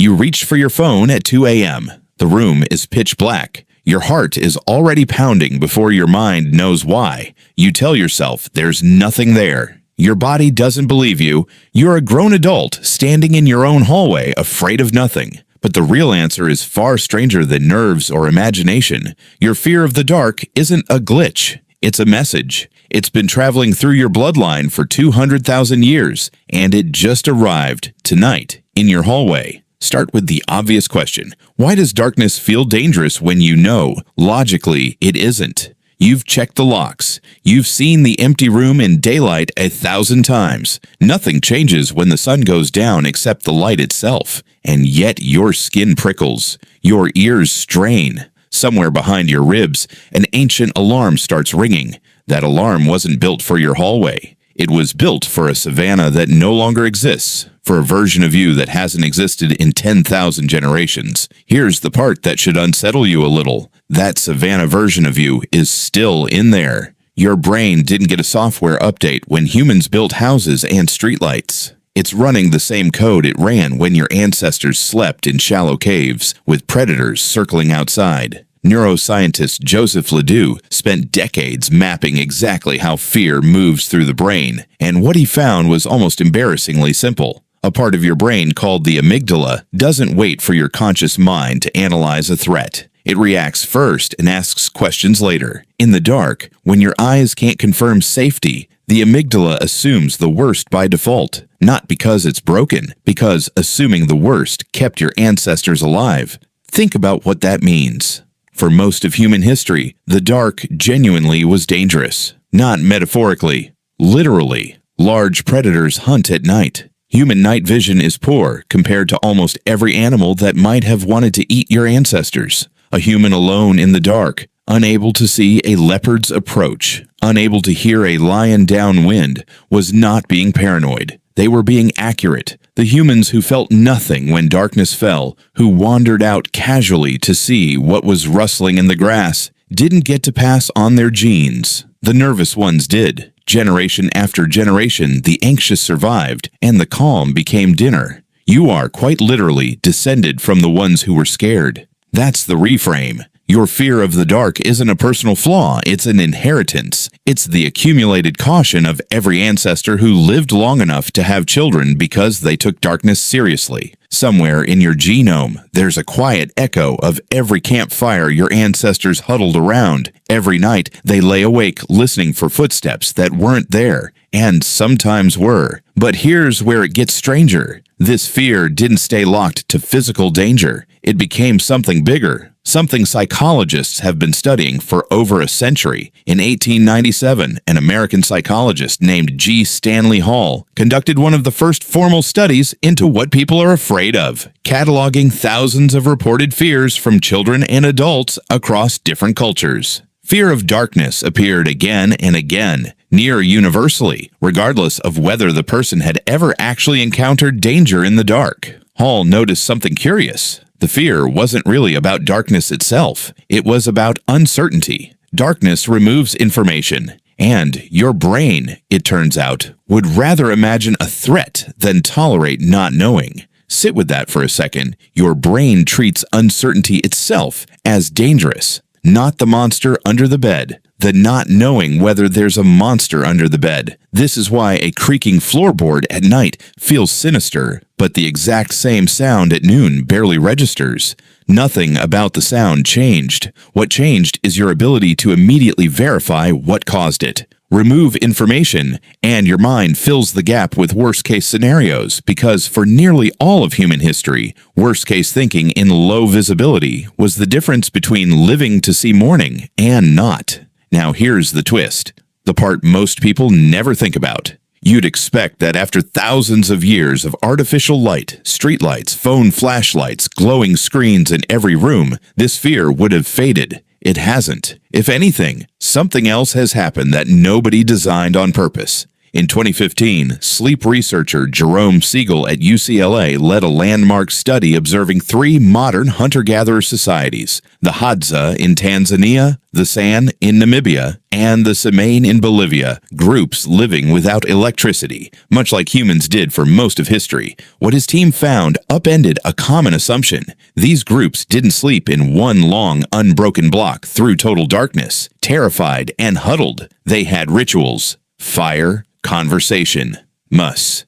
You reach for your phone at 2 a.m. The room is pitch black. Your heart is already pounding before your mind knows why. You tell yourself there's nothing there. Your body doesn't believe you. You're a grown adult standing in your own hallway, afraid of nothing. But the real answer is far stranger than nerves or imagination. Your fear of the dark isn't a glitch. It's a message. It's been traveling through your bloodline for 200,000 years, and it just arrived tonight in your hallway. Start with the obvious question. Why does darkness feel dangerous when you know, logically, it isn't? You've checked the locks. You've seen the empty room in daylight 1,000 times. Nothing changes when the sun goes down except the light itself. And yet your skin prickles. Your ears strain. Somewhere behind your ribs, an ancient alarm starts ringing. That alarm wasn't built for your hallway. It was built for a savanna that no longer exists, for a version of you that hasn't existed in 10,000 generations. Here's the part that should unsettle you a little. That savanna version of you is still in there. Your brain didn't get a software update when humans built houses and streetlights. It's running the same code it ran when your ancestors slept in shallow caves with predators circling outside. Neuroscientist Joseph LeDoux spent decades mapping exactly how fear moves through the brain, and what he found was almost embarrassingly simple. A part of your brain called the amygdala doesn't wait for your conscious mind to analyze a threat. It reacts first and asks questions later. In the dark, when your eyes can't confirm safety, the amygdala assumes the worst by default. Not because it's broken, because assuming the worst kept your ancestors alive. Think about what that means. For most of human history, the dark genuinely was dangerous. Not metaphorically, literally. Large predators hunt at night. Human night vision is poor compared to almost every animal that might have wanted to eat your ancestors. A human alone in the dark, unable to see a leopard's approach, unable to hear a lion downwind, was not being paranoid. They were being accurate. The humans who felt nothing when darkness fell, who wandered out casually to see what was rustling in the grass, didn't get to pass on their genes. The nervous ones did. Generation after generation, the anxious survived, and the calm became dinner. You are, quite literally, descended from the ones who were scared. That's the reframe. Your fear of the dark isn't a personal flaw, it's an inheritance. It's the accumulated caution of every ancestor who lived long enough to have children because they took darkness seriously. Somewhere in your genome, there's a quiet echo of every campfire your ancestors huddled around. Every night, they lay awake listening for footsteps that weren't there, and sometimes were. But here's where it gets stranger. This fear didn't stay locked to physical danger. It became something bigger, something psychologists have been studying for over a century. In 1897, an American psychologist named G. Stanley Hall conducted one of the first formal studies into what people are afraid of, cataloging thousands of reported fears from children and adults across different cultures. Fear of darkness appeared again and again, near universally, regardless of whether the person had ever actually encountered danger in the dark. Hall noticed something curious. The fear wasn't really about darkness itself. It was about uncertainty. Darkness removes information, and your brain, it turns out, would rather imagine a threat than tolerate not knowing. Sit with that for a second. Your brain treats uncertainty itself as dangerous. Not the monster under the bed, the not knowing whether there's a monster under the bed. This is why a creaking floorboard at night feels sinister, but the exact same sound at noon barely registers. Nothing about the sound changed. What changed is your ability to immediately verify what caused it. Remove information, and your mind fills the gap with worst-case scenarios, because for nearly all of human history, worst-case thinking in low visibility was the difference between living to see morning and not. Now here's the twist, the part most people never think about. You'd expect that after thousands of years of artificial light, streetlights, phone flashlights, glowing screens in every room, this fear would have faded. It hasn't. If anything, something else has happened that nobody designed on purpose. In 2015, sleep researcher Jerome Siegel at UCLA led a landmark study observing 3 modern hunter-gatherer societies: the Hadza in Tanzania, the San in Namibia, and the Semaine in Bolivia, groups living without electricity, much like humans did for most of history. What his team found upended a common assumption. These groups didn't sleep in one long, unbroken block through total darkness. Terrified and huddled, they had rituals: fire, conversation, mus.